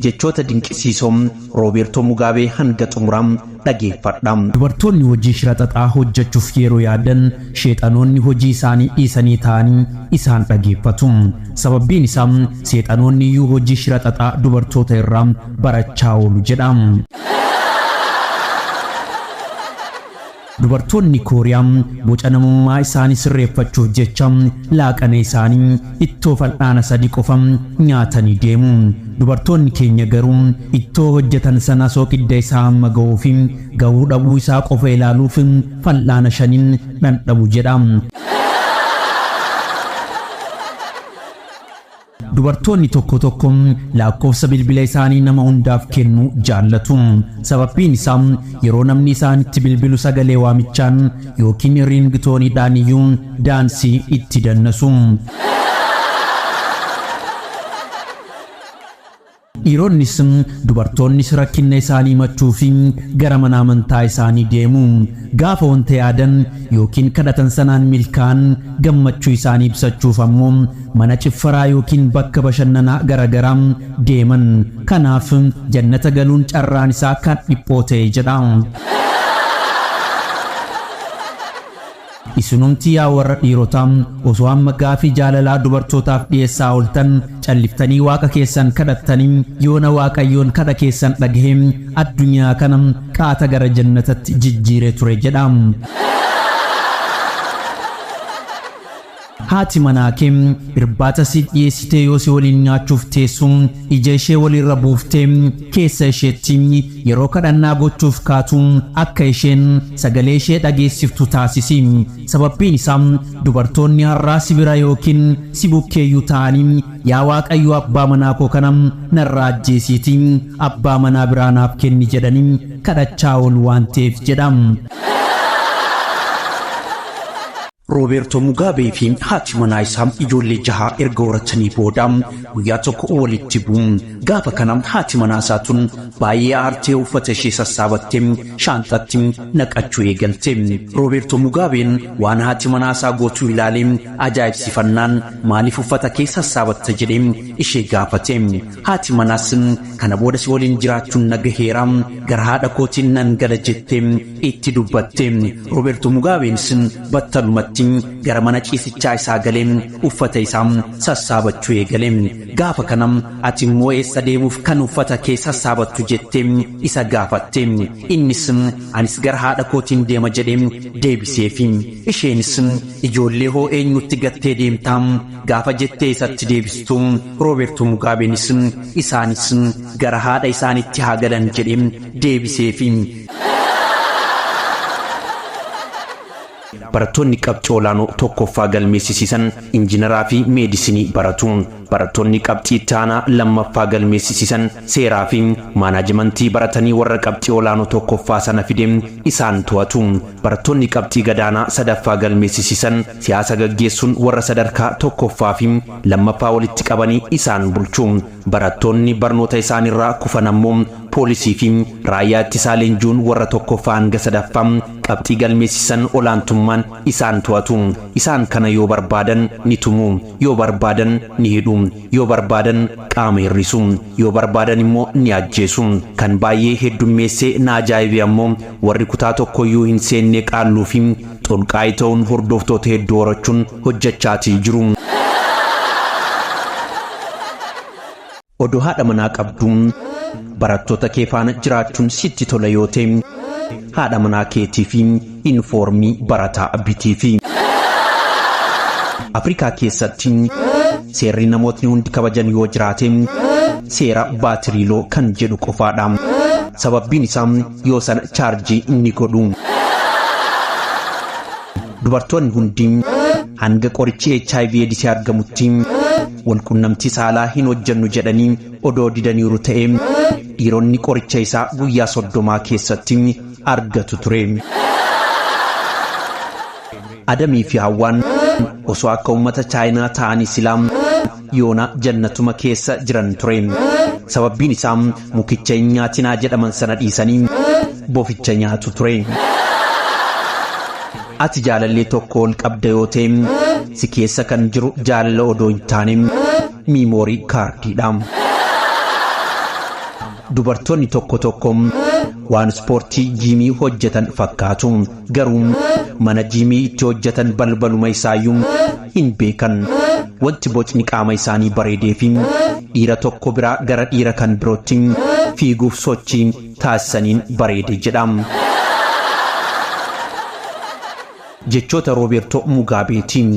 Jechoota Dinqisiisoo Roobertoo Mugabe hanga xumuram dhageeffadha. Dubartoonni hojii shiraxaxaa hojjechuuf yeroo yaadan sheexanoonni hojii isaanii dhiisanii ta'anii isaan dhageeffatu. Sababbiin isaa sheexanoonni iyyuu hojii shiraxaxaa dubartoota irraa barachaa oolu jedha. Dubartoonni Kooriyaa boca namummaa isaanii sirreeffachuuf jecha laaqana isaanii ittoo fal'aana sadii qofa nyaatanii deemu. Dubartoonni keenya garuu ittoo hojjetan sana soqidda isaa hamma ga'uu fi ga'uu dhabuu isaa qofa ilaaluuf fal'aana shaniin dhandhabu jedha. Dubartoonni tokko tokko lakkoofsa bilbila isaanii nama hundaaf kennu jaallatu. Sababbiin isaa yeroo namni isaanitti bilbilu sagalee waamichaan yookiin ringtooniidhaan iyyuu daansii itti dannasu. Dhiironnis dubartoonnis rakkina isaanii machuufi gara mana amantaa isaanii deemu. Gaafa wanta yaadan yookiin kadhatan sanaan milkaan gammachuu isaanii ibsachuuf ammoo mana ciffaraa yookiin bakka bashannanaa garagaraa deeman. Kanaaf jannata galuun carraan isaa kan dhiphoo ta'e jedha. Isunumti yaa warra dhiirotaa osoo amma gaafii jaalalaa dubartootaaf dhiyeessaa ooltan calliftanii waaqa keessan kadhattanii yoona waaqayyoon kadha keessan dhagahee addunyaa kana qaata gara jannatatti jijjiiree ture jedha. Haati manaa kee irbaata si dhiyeessitee yoo si waliin nyaachuuf teessu ija ishee walirra buuftee keessa isheetti yeroo kadhannaa gochuuf kaatu akka isheen sagalee ishee dhageessiftu taasisi. Sababbiin isaa dubartoonni har'aa si bira yookiin si bukkeeyyuu ta'anii yaa waaqayyo abbaa manaa koo kana narraa ajjeesiitii abbaa manaa biraa naaf kenni jedhanii kadhachaa oolu waan ta'eef jedha. Roobertoo Mugabe fi haati manaa isaa ijoollee 6 erga horatanii booda guyyaa tokko walitti bu'u. Gaafa kana haati manaa isaa tun baay'ee aartee uffata ishee sassaabattee shaanxatti naqachuu eegalte. Roobertoo Mugabeen waan haati manaa isaa gootu ilaalee ajaa'ibsifannaan maaliif uffata kee sassaabatta jedhee ishee gaafate. Haati manaas kana booda si waliin jiraachuun nagaheera gara haadha kootiin nan gala jettee itti dubbatte. Roobertoo Mugabeenis battalumatti gara mana ciisichaa isaa galee uffata isaa sassaabachuu eegale. Gaafa kana ati immoo eessa deemuuf kan uffata kee sassaabattu jettee isa gaafatte. Innis anis gara haadha kootiin deema jedhee deebiseef. Isheenis ijoollee hoo eenyutti gattee deemtaa gaafa jettee isatti deebistu Roobertoo Mugabeenis isaanis gara haadha isaanitti haa galan jedhee deebiseef. Barattoonni qabxii olaanoo tokkoffaa galmeessisiisan injiinaraa fi meedisinii baratu. Barattoonni qabxii taanaa lammaffaa galmeessisiisan seeraa fi maanajimentii baratanii warra qabxii olaanoo tokkoffaa sana fideen isaan to'atu. Barattoonni qabxii gadaanaa sadaffaa galmeessisiisan siyaasa gaggeessuun warra sadarkaa tokkoffaa fi lammaffaa walitti qabanii isaan bulchu. Barattoonni barnoota isaanirraa kufan ammoo poolisii fi raayyaa ittisaa leenjuun warra tokkoffaa hanga sadaffaa qabxii galmeessisan olaantummaan isaan to'atu. Isaan kana yoo barbaadan ni tumu, yoo barbaadan ni hidhu, yoo barbaadan qaama hir'isu, yoo barbaadan immoo ni ajjeesu. Kan baay'ee heddummeessee na ajaa'ibe ammoo warri kutaa tokkoyyuu hin seenne qaalluu fi xolqaa'ii ta'uun hordoftoota hedduu horachuun hojjechaatii jiru. Odoo haadha manaa qabduun barattoota kee faana jiraachuun sitti tola yoo ta'e haadha manaa keetii fi infoormii barataa bitii fi Afrikaa keessatti seerri namootni hundi kabajan yoo jiraate seera baatiriiloo kan jedhu qofaadha. Sababbiin isaa yoo sana chaarjii inni godhu. Dubartoonni hundi hanga qorichi HIV eedisii argamutti walqunnamtii saalaa hin hojjennu jedhanii odoo didaniiru ta'e dhiironni qoricha isaa guyyaa 30 keessatti argatu ture. Adamii fi Hawwaan osoo akka ummata Chaayinaa ta'anii silaa yoona jannatuma keessa jiran ture. Sababbiin isaa mukicha hin nyaatinaa jedhaman sana dhiisanii boficha nyaatu ture. Ati jaalallee tokko ol qabda yoo ta'e si keessa kan jiru jaalala odoo hin taane miimoorii kaardiidha. dubartoonni tokko tokko waan ispoortii jiimii hojjetan fakkaatu garuu mana jiimii itti hojjetan balbaluma isaayyuu hin beekan wanti bocni qaama isaanii bareedee fi dhiira tokko biraa gara dhiira kan birootti fiiguuf sochii taasisaniin bareede jedham. Jechoota Roobertoo Mugabeetiin